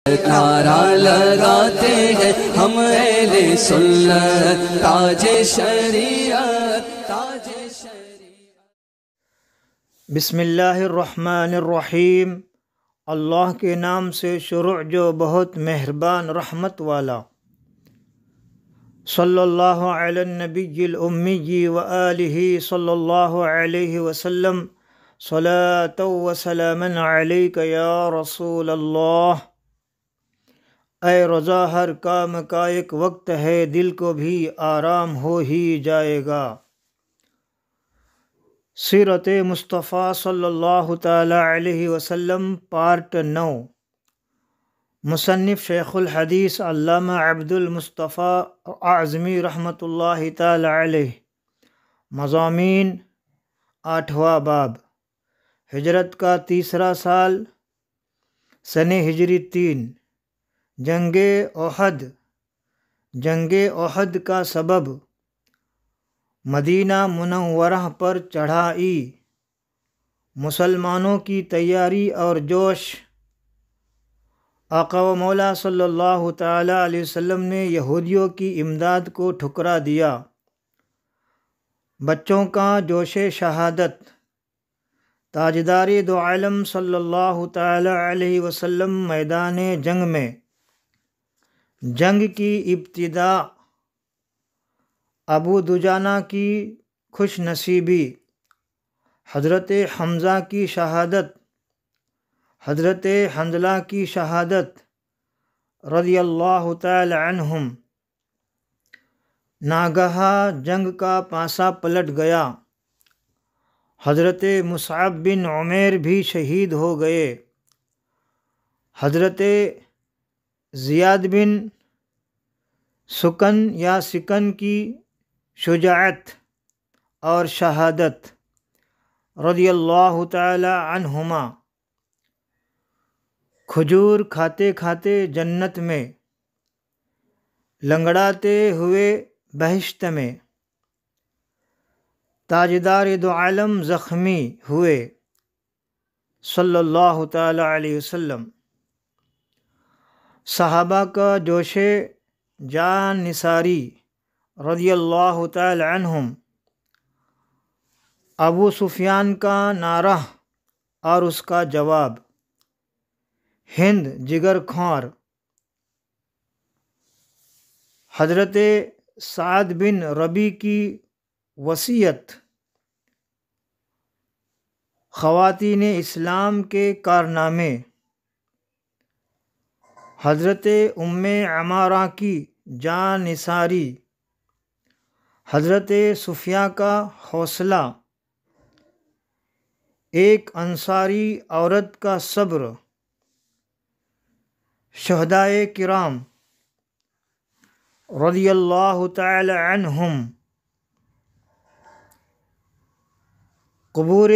نعرہ لگاتے ہیں ہم اہل سنت، تاج شریعت، تاج شریعت۔ بسم اللہ الرحمن الرحیم۔ اللہ کے نام سے شروع جو بہت مہربان رحمت والا۔ صلی اللہ علی النبی الامی و آلہ صلی اللہ علیہ وسلم، صلاۃ و سلاما علیک یا رسول اللہ۔ اے رضا ہر کام کا ایک وقت ہے، دل کو بھی آرام ہو ہی جائے گا۔ سیرت مصطفیٰ صلی اللہ تعالی علیہ وسلم پارٹ 9۔ مصنف شیخ الحدیث علامہ عبد المصطفیٰ اعظمی رحمۃ اللہ تعالی علیہ۔ مضامین: 8واں باب، ہجرت کا تیسرا سال، سن ہجری 3، جنگ احد۔ جنگ احد کا سبب: مدینہ منورہ پر چڑھائی، مسلمانوں کی تیاری اور جوش۔ آقا و مولا صلی اللہ تعالی علیہ وسلم نے یہودیوں کی امداد کو ٹھکرا دیا۔ بچوں کا جوش شہادت۔ تاجدار دو عالم صلی اللہ تعالی علیہ وسلم میدان جنگ میں۔ جنگ کی ابتدا، ابو دجانہ کی خوش نصیبی، حضرت حمزہ کی شہادت، حضرت حنظلہ کی شہادت رضی اللہ تعالی عنہم۔ ناگہاں جنگ کا پانسا پلٹ گیا، حضرت مصعب بن عمیر بھی شہید ہو گئے۔ حضرت زیاد بن سکن یا سکن کی شجاعت اور شہادت رضی اللہ تعالی عنہما۔ کھجور کھاتے کھاتے جنت میں، لنگڑاتے ہوئے بہشت میں، تاجدار دو عالم زخمی ہوئے صلی اللہ تعالی علیہ وسلم۔ صحابہ کا جوش جان نثاری رضی اللہ تعالی عنہم۔ ابو سفیان کا نعرہ اور اس کا جواب، ہند جگر خوار۔ حضرت سعد بن ربیع کی وصیت۔ خواتین اسلام کے کارنامے۔ حضرت ام عمارہ کی جان نثاری۔ حضرت صفیہ کا حوصلہ۔ ایک انصاری عورت کا صبر۔ شہدائے کرام رضی اللہ تعالی عنہم۔ قبور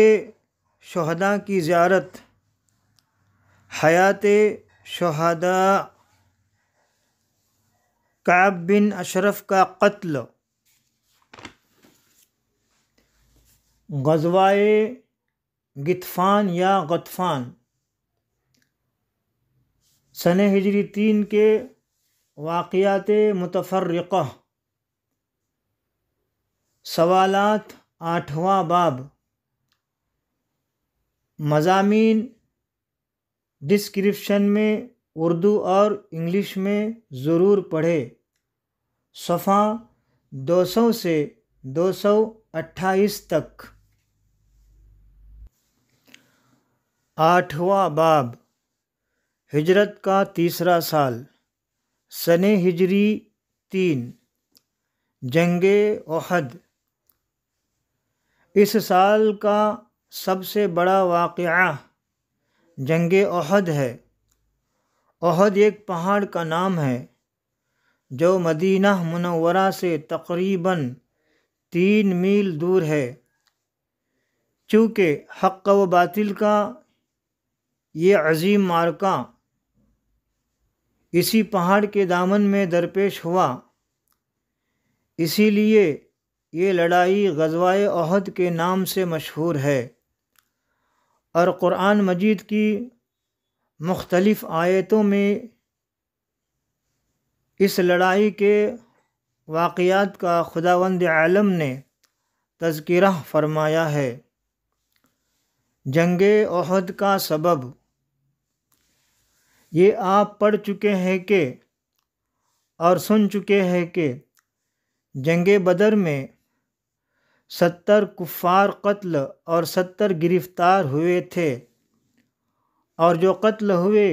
شہداء کی زیارت۔ حیات شہداء۔ کعب بن اشرف کا قتل۔ غزوہ غطفان یا غطفان۔ سن ہجری 3 کے واقعات متفرقہ۔ سوالات: 8واں باب، مضامین ڈسکرپشن میں اردو اور انگلش میں ضرور پڑھے۔ صفحہ 200 سے 228 تک۔ 8واں باب، ہجرت کا تیسرا سال، سن ہجری 3، جنگ احد۔ اس سال کا سب سے بڑا واقعہ جنگ احد ہے۔ احد ایک پہاڑ کا نام ہے جو مدینہ منورہ سے تقریباً 3 میل دور ہے۔ چونکہ حق و باطل کا یہ عظیم معرکہ اسی پہاڑ کے دامن میں درپیش ہوا، اسی لیے یہ لڑائی غزوہ احد کے نام سے مشہور ہے، اور قرآن مجید کی مختلف آیتوں میں اس لڑائی کے واقعات کا خداوند عالم نے تذکرہ فرمایا ہے۔ جنگ احد کا سبب، یہ آپ پڑھ چکے ہیں کہ اور سن چکے ہیں کہ جنگ بدر میں 70 کفار قتل اور 70 گرفتار ہوئے تھے، اور جو قتل ہوئے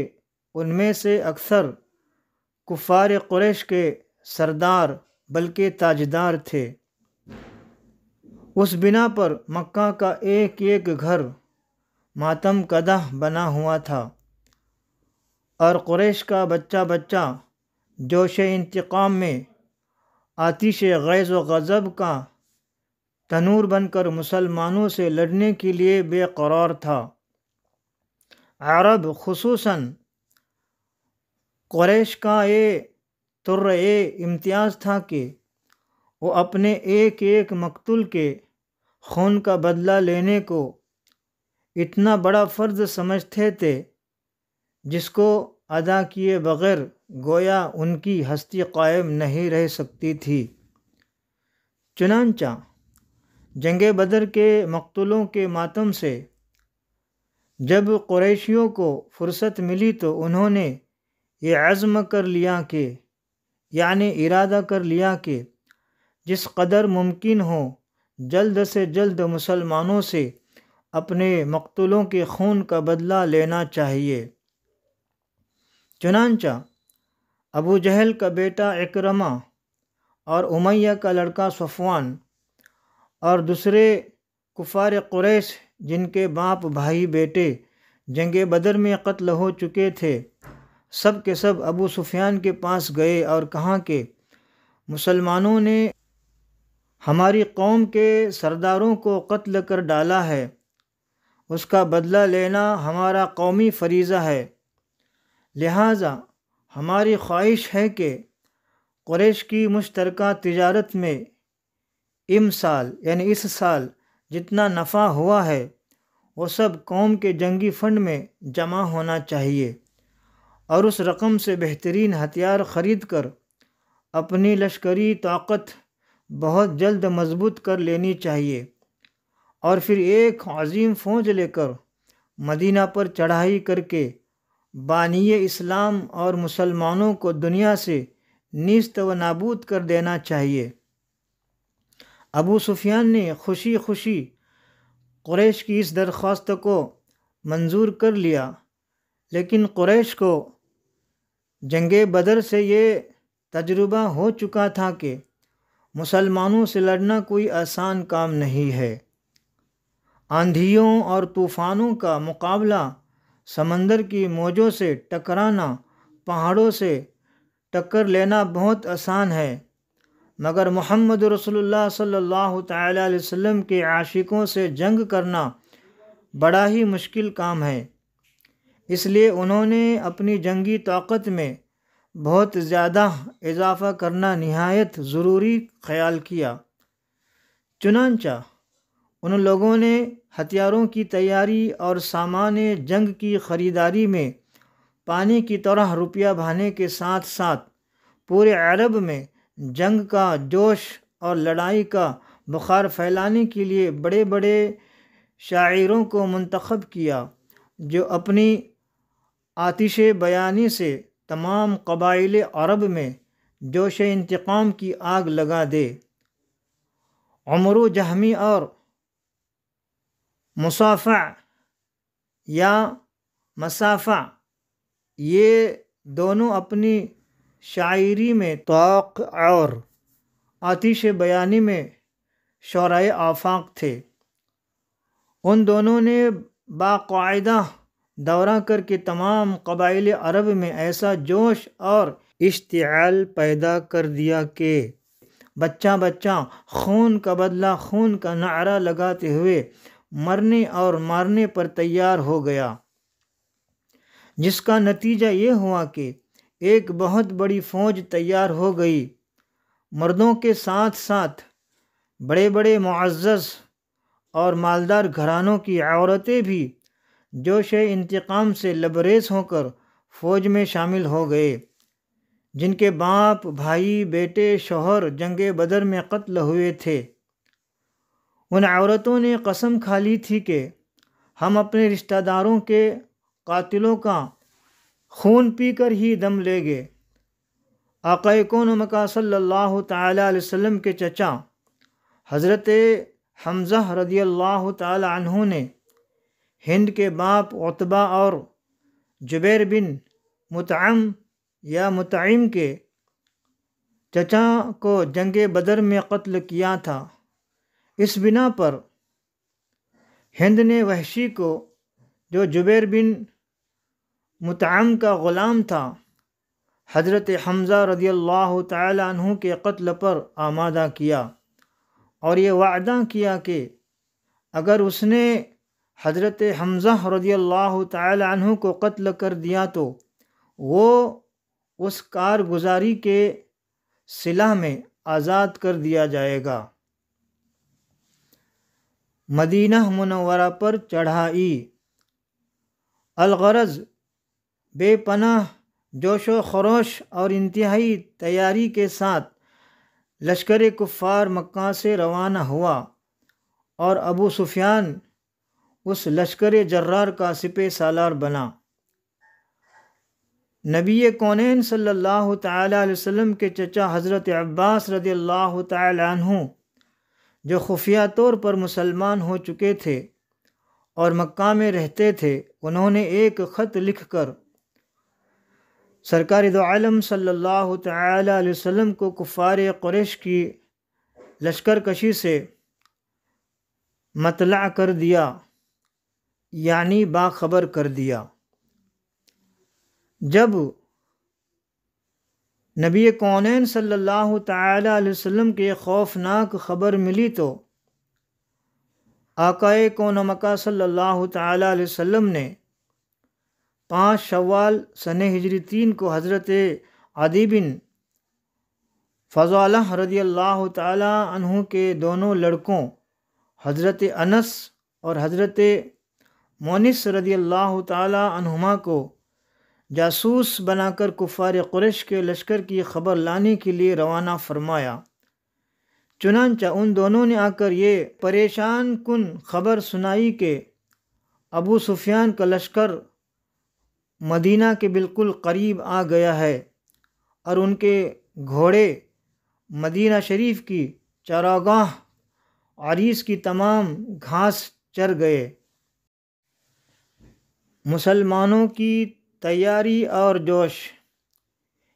ان میں سے اکثر کفار قریش کے سردار بلکہ تاجدار تھے۔ اس بنا پر مکہ کا ایک ایک گھر ماتم کدہ بنا ہوا تھا، اور قریش کا بچہ بچہ جوش انتقام میں آتش غیظ و غضب کا تنور بن کر مسلمانوں سے لڑنے کے لیے بے قرار تھا۔ عرب خصوصاً قریش کا یہ امتیاز تھا کہ وہ اپنے ایک ایک مقتول کے خون کا بدلہ لینے کو اتنا بڑا فرض سمجھتے تھے جس کو ادا کیے بغیر گویا ان کی ہستی قائم نہیں رہ سکتی تھی۔ چنانچہ جنگ بدر کے مقتولوں کے ماتم سے جب قریشیوں کو فرصت ملی تو انہوں نے یہ عزم کر لیا کہ ارادہ کر لیا کہ جس قدر ممکن ہو جلد سے جلد مسلمانوں سے اپنے مقتولوں کے خون کا بدلہ لینا چاہیے۔ چنانچہ ابو جہل کا بیٹا اکرمہ اور امیہ کا لڑکا صفوان اور دوسرے کفار قریش جن کے باپ بھائی بیٹے جنگ بدر میں قتل ہو چکے تھے، سب کے سب ابو سفیان کے پاس گئے اور کہا کہ مسلمانوں نے ہماری قوم کے سرداروں کو قتل کر ڈالا ہے، اس کا بدلہ لینا ہمارا قومی فریضہ ہے، لہٰذا ہماری خواہش ہے کہ قریش کی مشترکہ تجارت میں اس سال جتنا نفع ہوا ہے وہ سب قوم کے جنگی فنڈ میں جمع ہونا چاہیے، اور اس رقم سے بہترین ہتھیار خرید کر اپنی لشکری طاقت بہت جلد مضبوط کر لینی چاہیے، اور پھر ایک عظیم فوج لے کر مدینہ پر چڑھائی کر کے بانی اسلام اور مسلمانوں کو دنیا سے نیست و نابود کر دینا چاہیے۔ ابو سفیان نے خوشی خوشی قریش کی اس درخواست کو منظور کر لیا، لیکن قریش کو جنگ بدر سے یہ تجربہ ہو چکا تھا کہ مسلمانوں سے لڑنا کوئی آسان کام نہیں ہے۔ آندھیوں اور طوفانوں کا مقابلہ، سمندر کی موجوں سے ٹکرانا، پہاڑوں سے ٹکر لینا بہت آسان ہے، مگر محمد رسول اللہ صلی اللہ تعالی علیہ وسلم کے عاشقوں سے جنگ کرنا بڑا ہی مشکل کام ہے۔ اس لیے انہوں نے اپنی جنگی طاقت میں بہت زیادہ اضافہ کرنا نہایت ضروری خیال کیا۔ چنانچہ ان لوگوں نے ہتھیاروں کی تیاری اور سامان جنگ کی خریداری میں پانی کی طرح روپیہ بہانے کے ساتھ ساتھ پورے عرب میں جنگ کا جوش اور لڑائی کا بخار پھیلانے کے لیے بڑے بڑے شاعروں کو منتخب کیا جو اپنی آتش بیانی سے تمام قبائل عرب میں جوش انتقام کی آگ لگا دے۔ عمرو جہمی اور مصافع یا مصافع، یہ دونوں اپنی شاعری میں طاق اور آتش بیانی میں شعرائے آفاق تھے۔ ان دونوں نے باقاعدہ دورہ کر کے تمام قبائل عرب میں ایسا جوش اور اشتعال پیدا کر دیا کہ بچہ بچہ خون کا بدلہ خون کا نعرہ لگاتے ہوئے مرنے اور مارنے پر تیار ہو گیا، جس کا نتیجہ یہ ہوا کہ ایک بہت بڑی فوج تیار ہو گئی۔ مردوں کے ساتھ ساتھ بڑے بڑے معزز اور مالدار گھرانوں کی عورتیں بھی جوش انتقام سے لبریز ہو کر فوج میں شامل ہو گئے۔ جن کے باپ، بھائی، بیٹے، شوہر جنگ بدر میں قتل ہوئے تھے، ان عورتوں نے قسم کھا لی تھی کہ ہم اپنے رشتہ داروں کے قاتلوں کا خون پی کر ہی دم لیں گے۔ آقا کون و مکا صلی اللہ تعالی علیہ وسلم کے چچا حضرت حمزہ رضی اللہ تعالی عنہ نے ہند کے باپ عتبہ اور جبیر بن مطعم یا مطعم کے چچا کو جنگ بدر میں قتل کیا تھا۔ اس بنا پر ہند نے وحشی کو، جو جبیر بن مطعم کا غلام تھا، حضرت حمزہ رضی اللہ تعالی عنہ کے قتل پر آمادہ کیا اور یہ وعدہ کیا کہ اگر اس نے حضرت حمزہ رضی اللہ تعالی عنہ کو قتل کر دیا تو وہ اس کارگزاری کے صلہ میں آزاد کر دیا جائے گا۔ مدینہ منورہ پر چڑھائی۔ الغرض بے پناہ جوش و خروش اور انتہائی تیاری کے ساتھ لشکر کفار مکہ سے روانہ ہوا اور ابو سفیان اس لشکر جرار کا سپہ سالار بنا۔ نبی کونین صلی اللہ تعالی علیہ وسلم کے چچا حضرت عباس رضی اللہ تعالی عنہ، جو خفیہ طور پر مسلمان ہو چکے تھے اور مکہ میں رہتے تھے، انہوں نے ایک خط لکھ کر سرکار دو عالم صلی اللہ تعالی علیہ وسلم کو کفار قریش کی لشکر کشی سے مطلع کر دیا، یعنی باخبر کر دیا۔ جب نبی کونین صلی اللہ تعالی علیہ وسلم کی خوفناک خبر ملی تو آقا کون و مکا صلی اللہ تعالی علیہ وسلم نے 5 شوال سن ہجری 3 کو حضرت عدی بن فضالہ رضی اللہ تعالی عنہ کے دونوں لڑکوں حضرت انس اور حضرت مونس رضی اللہ تعالی عنہما کو جاسوس بنا کر کفار قریش کے لشکر کی خبر لانے کے لیے روانہ فرمایا۔ چنانچہ ان دونوں نے آ کر یہ پریشان کن خبر سنائی کہ ابو سفیان کا لشکر مدینہ کے بالکل قریب آ گیا ہے اور ان کے گھوڑے مدینہ شریف کی چراگاہ عریس کی تمام گھاس چر گئے۔ مسلمانوں کی تیاری اور جوش۔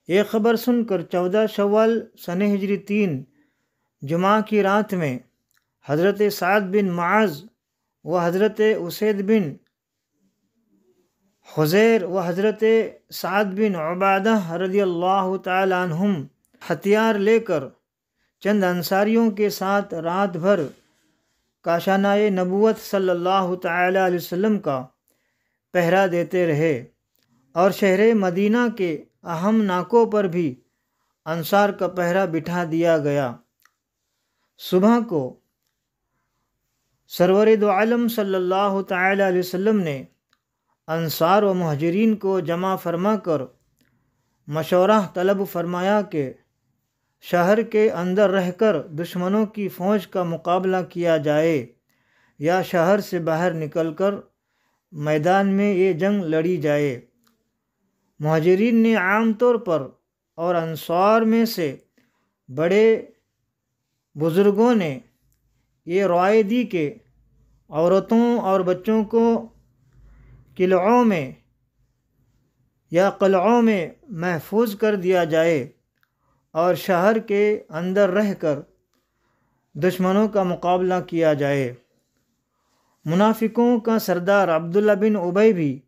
یہ خبر سن کر 14 شوال سن ہجری 3 جمعہ کی رات میں حضرت سعد بن معاذ و حضرت اسید بن حضیر و حضرت سعد بن عبادہ رضی اللہ تعالی عنہم ہتھیار لے کر چند انصاریوں کے ساتھ رات بھر کاشانہ نبوت صلی اللہ تعالی علیہ وسلم کا پہرا دیتے رہے اور شہر مدینہ کے اہم ناکوں پر بھی انصار کا پہرا بٹھا دیا گیا۔ صبح کو سرور دو عالم صلی اللہ تعالی علیہ وسلم نے انصار و مہاجرین کو جمع فرما کر مشورہ طلب فرمایا کہ شہر کے اندر رہ کر دشمنوں کی فوج کا مقابلہ کیا جائے یا شہر سے باہر نکل کر میدان میں یہ جنگ لڑی جائے۔ مہاجرین نے عام طور پر اور انصار میں سے بڑے بزرگوں نے یہ رائے دی کہ عورتوں اور بچوں کو قلعوں میں یا قلعوں میں محفوظ کر دیا جائے اور شہر کے اندر رہ کر دشمنوں کا مقابلہ کیا جائے۔ منافقوں کا سردار عبداللہ بن ابی بھی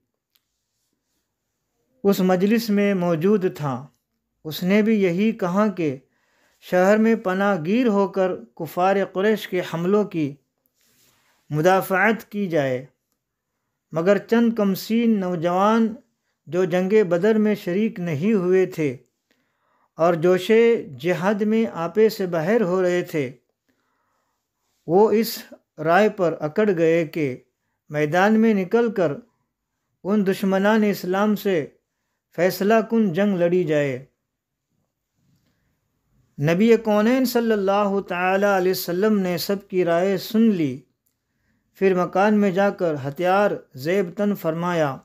اس مجلس میں موجود تھا۔ اس نے بھی یہی کہا کہ شہر میں پناہ گیر ہو کر کفار قریش کے حملوں کی مدافعت کی جائے، مگر چند کمسین نوجوان جو جنگ بدر میں شریک نہیں ہوئے تھے اور جوش جہاد میں آپے سے باہر ہو رہے تھے، وہ اس رائے پر اکڑ گئے کہ میدان میں نکل کر ان دشمنان اسلام سے فیصلہ کن جنگ لڑی جائے۔ نبی کونین صلی اللہ تعالیٰ علیہ وسلم نے سب کی رائے سن لی، پھر مکان میں جا کر ہتھیار زیب تن فرمایا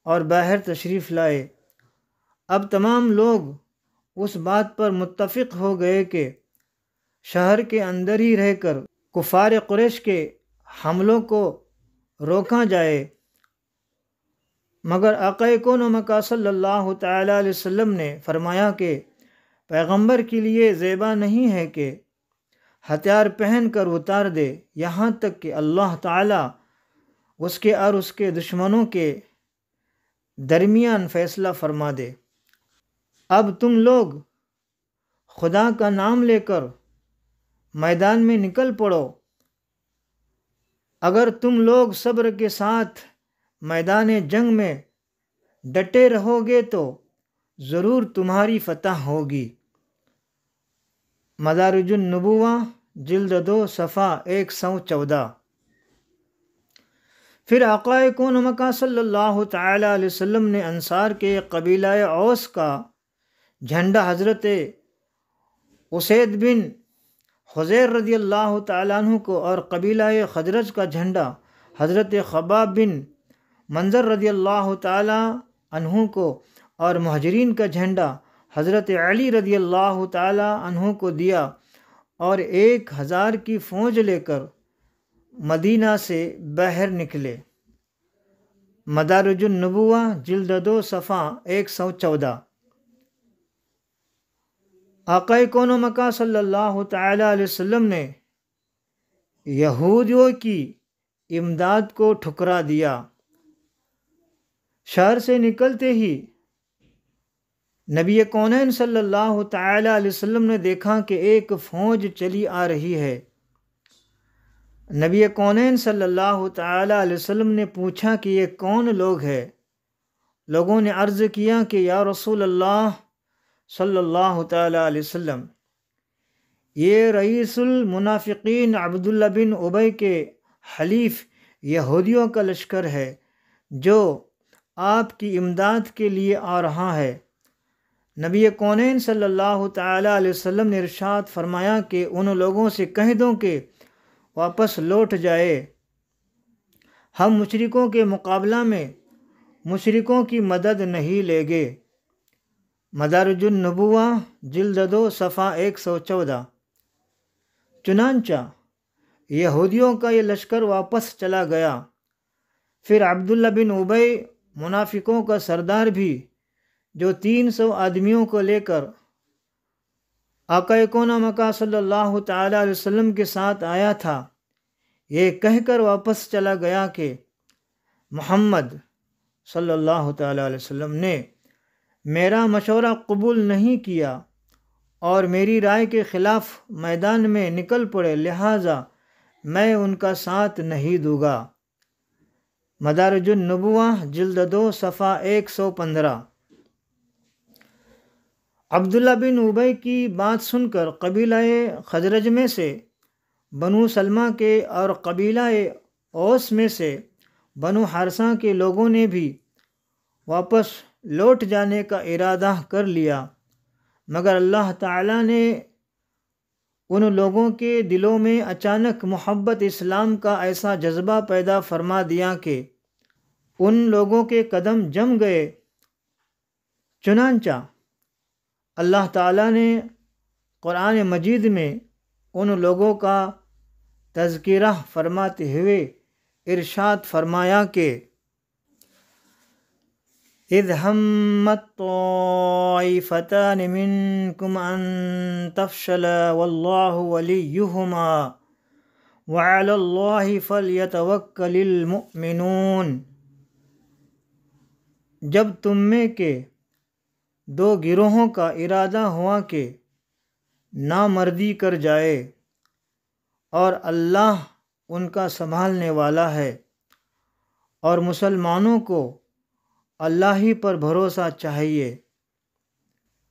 اور باہر تشریف لائے۔ اب تمام لوگ اس بات پر متفق ہو گئے کہ شہر کے اندر ہی رہ کر کفار قریش کے حملوں کو روکا جائے، مگر آقا کون و مکان صلی اللہ تعالیٰ علیہ وسلم نے فرمایا کہ پیغمبر کے لیے زیبا نہیں ہے کہ ہتھیار پہن کر اتار دے یہاں تک کہ اللہ تعالیٰ اس کے اور اس کے دشمنوں کے درمیان فیصلہ فرما دے۔ اب تم لوگ خدا کا نام لے کر میدان میں نکل پڑو۔ اگر تم لوگ صبر کے ساتھ میدان جنگ میں ڈٹے رہو گے تو ضرور تمہاری فتح ہوگی۔ مدارج النبوہ جلد 2 صفحہ 114۔ پھر آقا کون و مکان صلی اللہ تعالیٰ علیہ وسلم نے انصار کے قبیلہ اوس کا جھنڈا حضرت اسید بن حضیر رضی اللہ تعالیٰ عنہ کو اور قبیلہ خزرج کا جھنڈا حضرت خباب بن منظر رضی اللہ تعالیٰ عنہ کو اور مہاجرین کا جھنڈا حضرت علی رضی اللہ تعالیٰ عنہ کو دیا اور 1000 کی فوج لے کر مدینہ سے باہر نکلے۔ مدارج النبوہ جلد 2 صفحہ 114۔ آقا کون و مکان صلی اللہ تعالیٰ علیہ وسلم نے یہودیوں کی امداد کو ٹھکرا دیا۔ شہر سے نکلتے ہی نبی کونین صلی اللہ تعالیٰ علیہ وسلم نے دیکھا کہ ایک فوج چلی آ رہی ہے۔ نبی کونین صلی اللہ تعالیٰ علیہ وسلم نے پوچھا کہ یہ کون لوگ ہیں؟ لوگوں نے عرض کیا کہ یا رسول اللہ صلی اللہ تعالیٰ علیہ وسلم، یہ رئیس المنافقین عبداللہ بن ابی کے حلیف یہودیوں کا لشکر ہے جو آپ کی امداد کے لیے آ رہا ہے۔ نبی کونین صلی اللہ تعالیٰ علیہ وسلم نے ارشاد فرمایا کہ ان لوگوں سے کہہ دو کہ واپس لوٹ جائے، ہم مشرکوں کے مقابلہ میں مشرکوں کی مدد نہیں لیں گے۔ مدارج النبوہ جلد 2 صفحہ 114۔ چنانچہ یہودیوں کا یہ لشکر واپس چلا گیا۔ پھر عبداللہ بن ابی منافقوں کا سردار بھی جو 300 آدمیوں کو لے کر آقا کون و مکان صلی اللہ تعالیٰ علیہ وسلم کے ساتھ آیا تھا، یہ کہہ کر واپس چلا گیا کہ محمد صلی اللہ تعالیٰ علیہ وسلم نے میرا مشورہ قبول نہیں کیا اور میری رائے کے خلاف میدان میں نکل پڑے، لہٰذا میں ان کا ساتھ نہیں دوں گا۔ مدارج النبوہ جلد 2 صفحہ 115۔ عبداللہ بن ابی کی بات سن کر قبیلہ خزرج میں سے بنو سلمہ کے اور قبیلہ اوس میں سے بنو حارثہ کے لوگوں نے بھی واپس لوٹ جانے کا ارادہ کر لیا، مگر اللہ تعالیٰ نے ان لوگوں کے دلوں میں اچانک محبت اسلام کا ایسا جذبہ پیدا فرما دیا کہ ان لوگوں کے قدم جم گئے۔ چنانچہ اللہ تعالیٰ نے قرآن مجید میں ان لوگوں کا تذکرہ فرماتے ہوئے ارشاد فرمایا کہ اذ همت طائفتان منکم ان تفشلا واللہ ولیہما وعلی اللہ فلیتوکل المؤمنون۔ جب تم میں کے 2 گروہوں کا ارادہ ہوا کہ نامردی کر جائے اور اللہ ان کا سنبھالنے والا ہے، اور مسلمانوں کو اللہ ہی پر بھروسہ چاہیے۔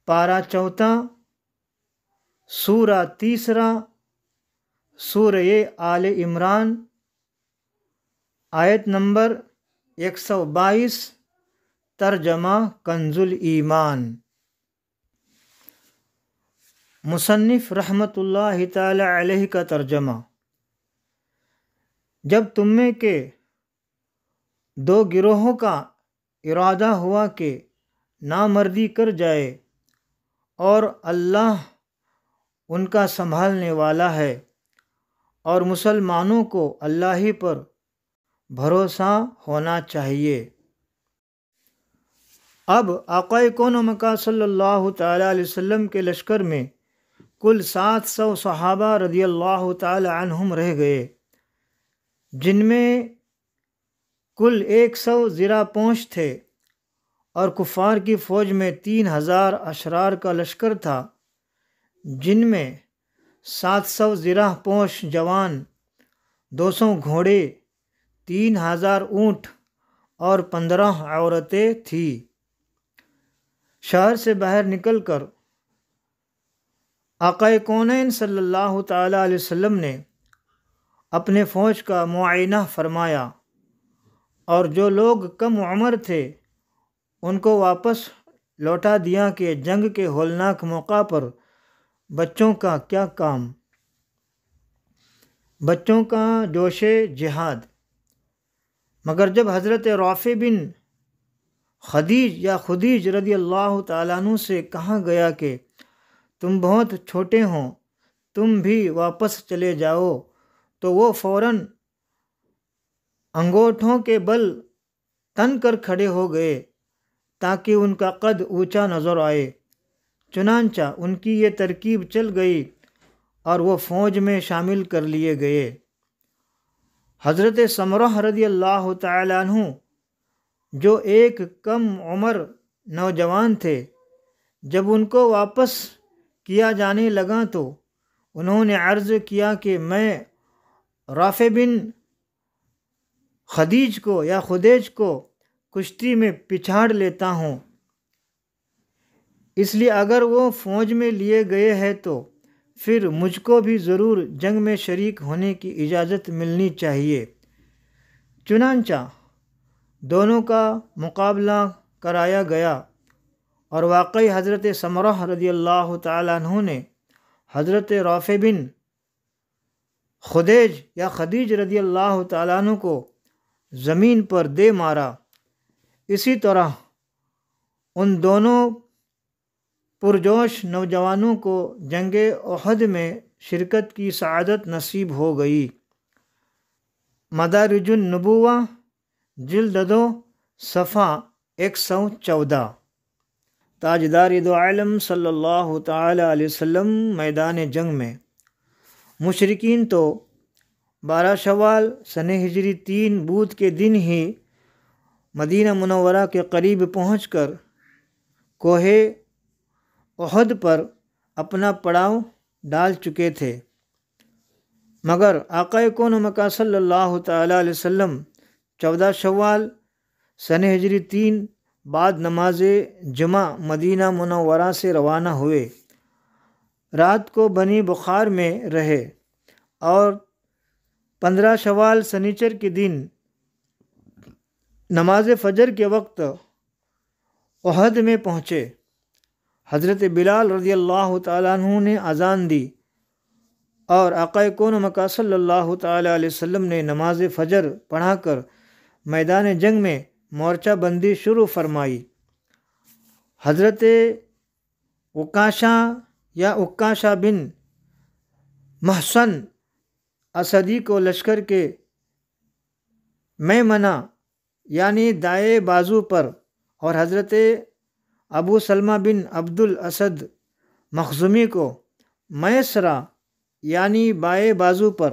پارہ 4 سورہ 3 سورہ آل عمران آیت نمبر 122، ترجمہ کنز الایمان۔ مصنف رحمۃ اللہ تعالی علیہ کا ترجمہ: جب تم میں کے دو گروہوں کا ارادہ ہوا کہ نامردی کر جائے اور اللہ ان کا سنبھالنے والا ہے، اور مسلمانوں کو اللہ ہی پر بھروسہ ہونا چاہیے۔ اب آقا کون و مکان صلی اللہ تعالیٰ علیہ وسلم کے لشکر میں کل 700 صحابہ رضی اللہ تعالی عنہم رہ گئے، جن میں کل 100 زرہ پونچھ تھے، اور کفار کی فوج میں 3000 اشرار کا لشکر تھا، جن میں 700 زرہ پونچھ جوان، 200 گھوڑے، 3000 اونٹ اور 15 عورتیں تھیں۔ شہر سے باہر نکل کر آقا کونین صلی اللہ تعالیٰ علیہ وسلم نے اپنے فوج کا معائنہ فرمایا، اور جو لوگ کم عمر تھے ان کو واپس لوٹا دیا کہ جنگ کے ہولناک موقع پر بچوں کا کیا کام، بچوں کا جوش جہاد۔ مگر جب حضرت رافع بن خدیج یا خدیج رضی اللہ تعالیٰ عنہ سے کہا گیا کہ تم بہت چھوٹے ہو، تم بھی واپس چلے جاؤ، تو وہ فوراً انگوٹھوں کے بل تن کر کھڑے ہو گئے تاکہ ان کا قد اونچا نظر آئے۔ چنانچہ ان کی یہ ترکیب چل گئی اور وہ فوج میں شامل کر لیے گئے۔ حضرت سمرہ رضی اللہ تعالیٰ عنہ جو ایک کم عمر نوجوان تھے، جب ان کو واپس کیا جانے لگا تو انہوں نے عرض کیا کہ میں رافع بن خدیج کو یا خدیج کو کشتی میں پچھاڑ لیتا ہوں، اس لیے اگر وہ فوج میں لیے گئے ہیں تو پھر مجھ کو بھی ضرور جنگ میں شریک ہونے کی اجازت ملنی چاہیے۔ چنانچہ دونوں کا مقابلہ کرایا گیا، اور واقعی حضرت سمرہ رضی اللہ تعالیٰ عنہ نے حضرت رافع بن خدیج یا خدیج رضی اللہ تعالیٰ عنہ کو زمین پر دے مارا۔ اسی طرح ان دونوں پرجوش نوجوانوں کو جنگ احد میں شرکت کی سعادت نصیب ہو گئی۔ مدارج النبوہ جلد 2 صفحہ 114۔ تاجدار دو عالم صلی اللہ تعالی علیہ وسلم میدان جنگ میں۔ مشرکین تو 12 شوال سنہ ہجری 3 بود کے دن ہی مدینہ منورہ کے قریب پہنچ کر کوہ احد پر اپنا پڑاؤ ڈال چکے تھے، مگر آقا کون و مکان صلی اللہ تعالیٰ علیہ وسلم 14 شوال سنہ ہجری 3 بعد نماز جمعہ مدینہ منورہ سے روانہ ہوئے۔ رات کو بنی بخار میں رہے اور 15 شوال سنیچر کے دن نماز فجر کے وقت احد میں پہنچے۔ حضرت بلال رضی اللہ تعالیٰ عنہ نے اذان دی، اور آقا کون و مکان صلی اللہ تعالیٰ علیہ وسلم نے نماز فجر پڑھا کر میدان جنگ میں مورچہ بندی شروع فرمائی۔ حضرت عکاشہ بن محصن اسدی کو لشکر کے میمنہ یعنی دائیں بازو پر، اور حضرت ابو سلمہ بن عبد الاسد مخزومی کو میسرہ یعنی بائیں بازو پر،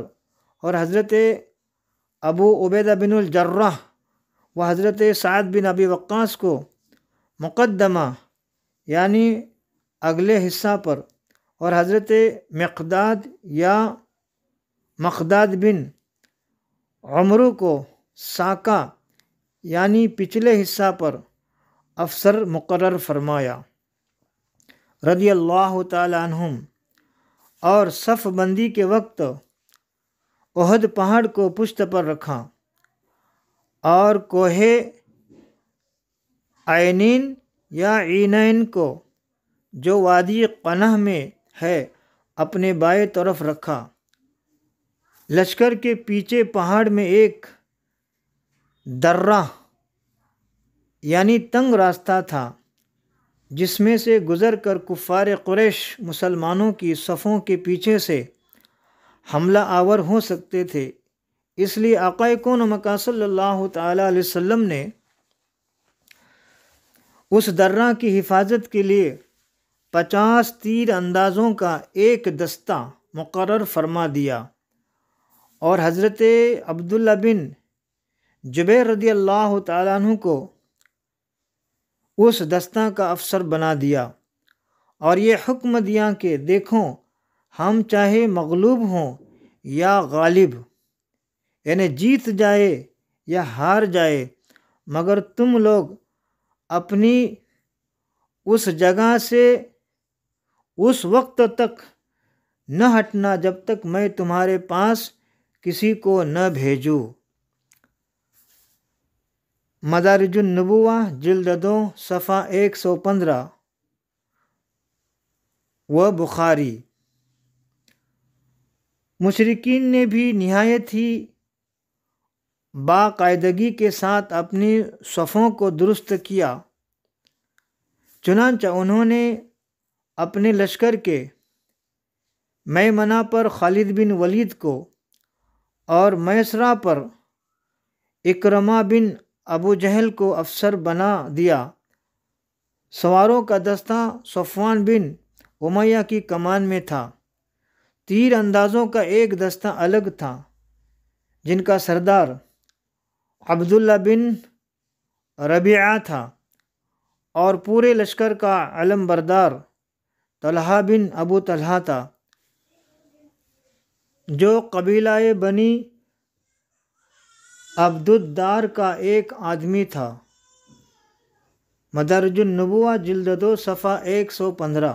اور حضرت ابو عبیدہ بن الجراح و حضرت سعد بن ابی وقاص کو مقدمہ یعنی اگلے حصہ پر، اور حضرت مقداد یا مقداد بن عمرو کو ساکہ یعنی پچھلے حصہ پر افسر مقرر فرمایا رضی اللہ تعالی عنہم، اور صف بندی کے وقت احد پہاڑ کو پشت پر رکھا، اور کوہ عینین یا عینین کو جو وادی قنہ میں ہے اپنے بائیں طرف رکھا۔ لشکر کے پیچھے پہاڑ میں ایک درہ یعنی تنگ راستہ تھا جس میں سے گزر کر کفار قریش مسلمانوں کی صفوں کے پیچھے سے حملہ آور ہو سکتے تھے۔ اس لیے آقا کون مکہ صلی اللہ تعالیٰ علیہ وسلم نے اس درہ کی حفاظت کے لیے 50 تیر اندازوں کا ایک دستہ مقرر فرما دیا اور حضرت عبداللہ بن جبیر رضی اللہ تعالیٰ عنہ کو اس دستہ کا افسر بنا دیا اور یہ حکم دیا کہ دیکھو، ہم چاہے مغلوب ہوں یا غالب، یعنی جیت جائے یا ہار جائے، مگر تم لوگ اپنی اس جگہ سے اس وقت تک نہ ہٹنا جب تک میں تمہارے پاس کسی کو نہ بھیجوں۔ مدارج النبوہ جلد 2 صفحہ 115 و بخاری۔ مشرکین نے بھی نہایت ہی باقاعدگی کے ساتھ اپنی صفوں کو درست کیا، چنانچہ انہوں نے اپنے لشکر کے میمنہ پر خالد بن ولید کو اور میسرہ پر اکرمہ بن ابو جہل کو افسر بنا دیا۔ سواروں کا دستہ صفوان بن امیہ کی کمان میں تھا۔ تیر اندازوں کا ایک دستہ الگ تھا جن کا سردار عبداللہ بن ربیعہ تھا اور پورے لشکر کا علم بردار طلحہ بن ابو طلحہ تھا جو قبیلہ بنی عبدالدار کا ایک آدمی تھا۔ مدارج النبوہ جلد 2 صفحہ 115۔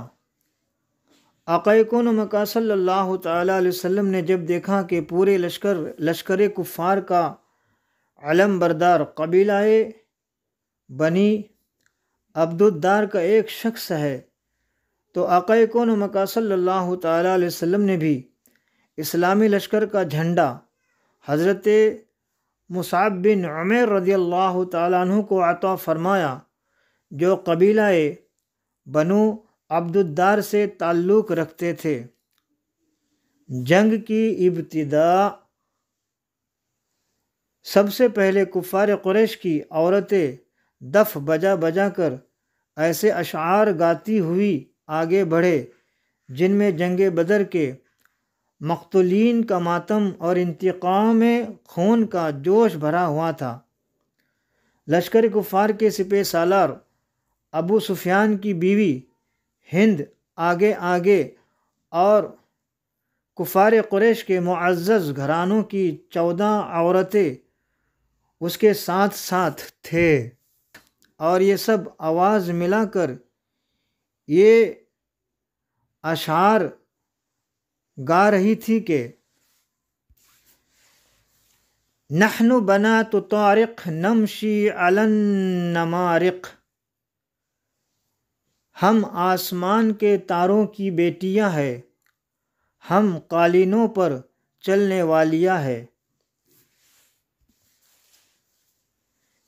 آقا کون مکہ صلی اللہ تعالیٰ علیہ وسلم نے جب دیکھا کہ پورے لشکر کفار کا علم بردار قبیلہ بنی عبدالدار کا ایک شخص ہے، تو آقا کون مکہ صلی اللہ تعالیٰ علیہ وسلم نے بھی اسلامی لشکر کا جھنڈا حضرت مصعب بن عمیر رضی اللہ تعالیٰ عنہ کو عطا فرمایا جو قبیلہ بنو عبدالدار سے تعلق رکھتے تھے۔ جنگ کی ابتدا سب سے پہلے کفار قریش کی عورتیں دف بجا کر ایسے اشعار گاتی ہوئی آگے بڑھے جن میں جنگ بدر کے مقتولین کا ماتم اور انتقام خون کا جوش بھرا ہوا تھا۔ لشکر کفار کے سپہ سالار ابو سفیان کی بیوی ہند آگے اور کفار قریش کے معزز گھرانوں کی 14 عورتیں اس کے ساتھ تھے، اور یہ سب آواز ملا کر یہ اشعار گا رہی تھی کہ نحن بنات طارق نمشی علی النمارق، ہم آسمان کے تاروں کی بیٹیاں ہیں، ہم قالینوں پر چلنے والیاں ہیں۔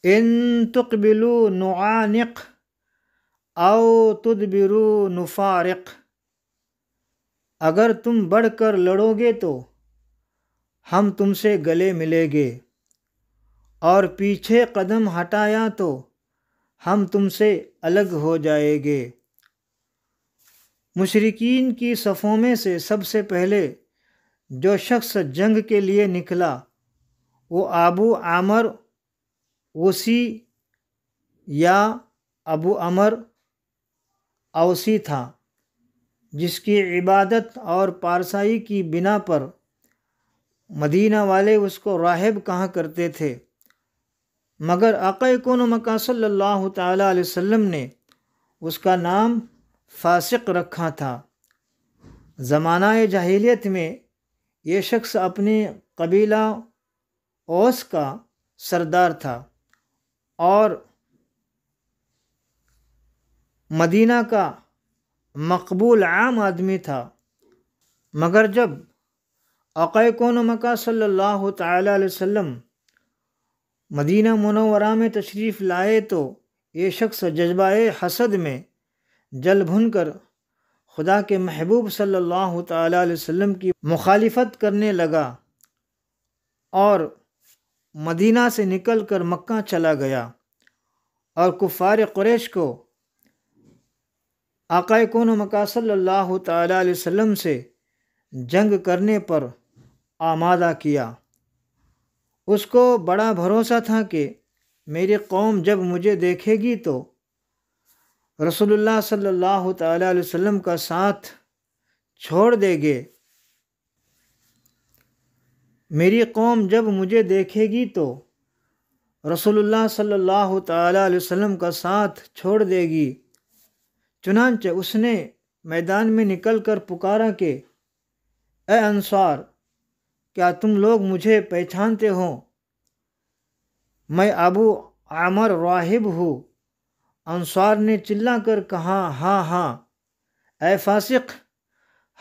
ان تقبلوا نعانق او تدبروا نفارق، اگر تم بڑھ کر لڑو گے تو ہم تم سے گلے ملیں گے، اور پیچھے قدم ہٹایا تو ہم تم سے الگ ہو جائیں گے۔ مشرکین کی صفوں میں سے سب سے پہلے جو شخص جنگ کے لیے نکلا وہ ابو عامر اوسی یا ابو عمر اوسی تھا، جس کی عبادت اور پارسائی کی بنا پر مدینہ والے اس کو راہب کہا کرتے تھے، مگر آقا کون مکہ صلی اللہ تعالیٰ علیہ وسلم نے اس کا نام فاسق رکھا تھا۔ زمانہ جاہلیت میں یہ شخص اپنے قبیلہ اوس کا سردار تھا اور مدینہ کا مقبول عام آدمی تھا، مگر جب آقا کون و مکان صلی اللہ تعالی علیہ وسلم مدینہ منورہ میں تشریف لائے تو یہ شخص جذبہ حسد میں جل بھن کر خدا کے محبوب صلی اللہ تعالی علیہ وسلم کی مخالفت کرنے لگا اور مدینہ سے نکل کر مکہ چلا گیا، اور کفار قریش کو آقا کون و مکان صلی اللہ تعالی علیہ وسلم سے جنگ کرنے پر آمادہ کیا۔ اس کو بڑا بھروسہ تھا کہ میری قوم جب مجھے دیکھے گی تو رسول اللہ صلی اللہ تعالی علیہ وسلم کا ساتھ چھوڑ دے گے، میری قوم جب مجھے دیکھے گی تو رسول اللہ صلی اللہ تعالی علیہ وسلم کا ساتھ چھوڑ دے گی۔ چنانچہ اس نے میدان میں نکل کر پکارا کہ اے انصار، کیا تم لوگ مجھے پہچانتے ہو؟ میں ابو عامر راہب ہوں۔ انصار نے چلا کر کہا ہاں ہاں اے فاسق،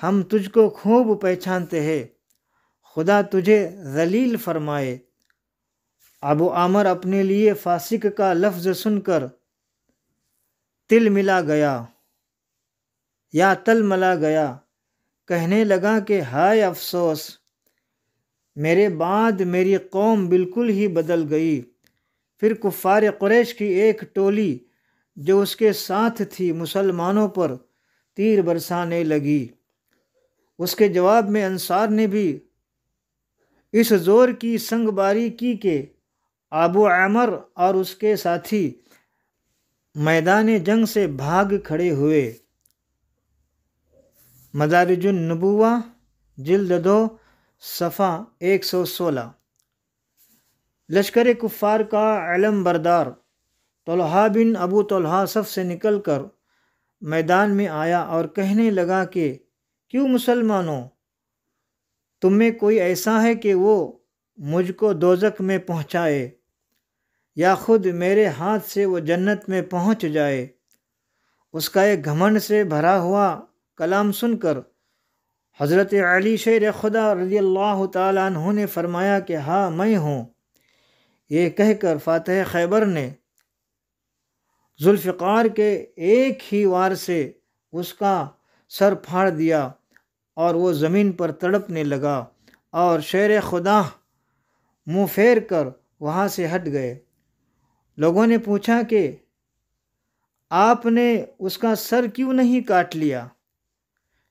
ہم تجھ کو خوب پہچانتے ہیں، خدا تجھے ذلیل فرمائے۔ ابو عامر اپنے لیے فاسق کا لفظ سن کر تل ملا گیا یا تل ملا گیا، کہنے لگا کہ ہائے افسوس، میرے بعد میری قوم بالکل ہی بدل گئی۔ پھر کفار قریش کی ایک ٹولی جو اس کے ساتھ تھی مسلمانوں پر تیر برسانے لگی۔ اس کے جواب میں انصار نے بھی اس زور کی سنگ باری کی کہ ابو عامر اور اس کے ساتھی میدان جنگ سے بھاگ کھڑے ہوئے۔ مدارج النبوہ جلد 2 صفحہ 116۔ لشکر کفار کا علم بردار طلحہ بن ابو طلحہ صف سے نکل کر میدان میں آیا اور کہنے لگا کہ کیوں مسلمانوں، تم میں کوئی ایسا ہے کہ وہ مجھ کو دوزخ میں پہنچائے یا خود میرے ہاتھ سے وہ جنت میں پہنچ جائے؟ اس کا ایک گھمنڈ سے بھرا ہوا کلام سن کر حضرت علی شیر خدا رضی اللہ تعالیٰ عنہ نے فرمایا کہ ہاں میں ہوں۔ یہ کہہ کر فاتح خیبر نے ذوالفقار کے ایک ہی وار سے اس کا سر پھاڑ دیا اور وہ زمین پر تڑپنے لگا، اور شیر خدا منہ پھیر کر وہاں سے ہٹ گئے۔ لوگوں نے پوچھا کہ آپ نے اس کا سر کیوں نہیں کاٹ لیا؟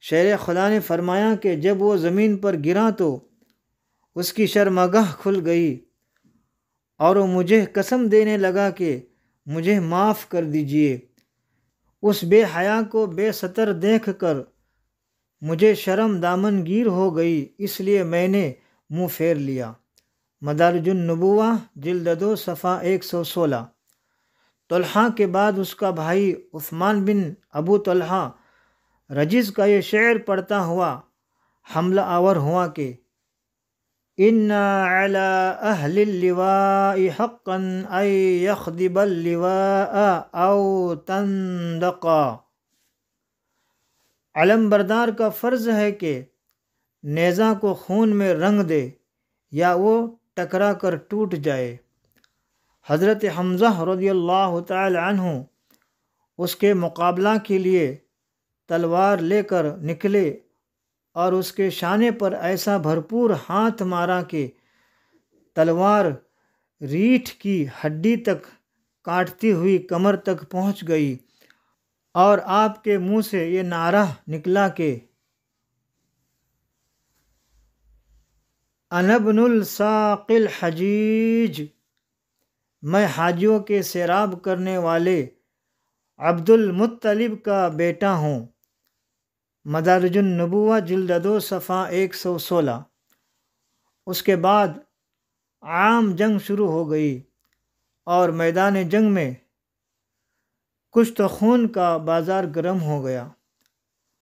شیر خدا نے فرمایا کہ جب وہ زمین پر گرا تو اس کی شرمگاہ کھل گئی اور وہ مجھے قسم دینے لگا کہ مجھے معاف کر دیجئے۔ اس بے حیا کو بے ستر دیکھ کر مجھے شرم دامن گیر ہو گئی، اس لیے میں نے منہ پھیر لیا۔ مدارج النبوہ جلد 2 صفحہ 116۔ طلحہ کے بعد اس کا بھائی عثمان بن ابو طلحہ رجز کا یہ شعر پڑھتا ہوا حملہ آور ہوا کہ ان علی اہل اللواء حقا ان یخضب اللواء او تندقا۔ علم بردار کا فرض ہے کہ نیزہ کو خون میں رنگ دے یا وہ ٹکرا کر ٹوٹ جائے۔ حضرت حمزہ رضی اللہ تعالی عنہ اس کے مقابلہ کے لیے تلوار لے کر نکلے اور اس کے شانے پر ایسا بھرپور ہاتھ مارا کہ تلوار ریٹھ کی ہڈی تک کاٹتی ہوئی کمر تک پہنچ گئی، اور آپ کے منہ سے یہ نعرہ نکلا کہ انا ابن الساق الحجیج، میں حاجیوں کے سیراب کرنے والے عبد المطلب کا بیٹا ہوں۔ مدارج النبوہ جلد 2 صفحہ 116۔ اس کے بعد عام جنگ شروع ہو گئی اور میدان جنگ میں کشت و خون کا بازار گرم ہو گیا۔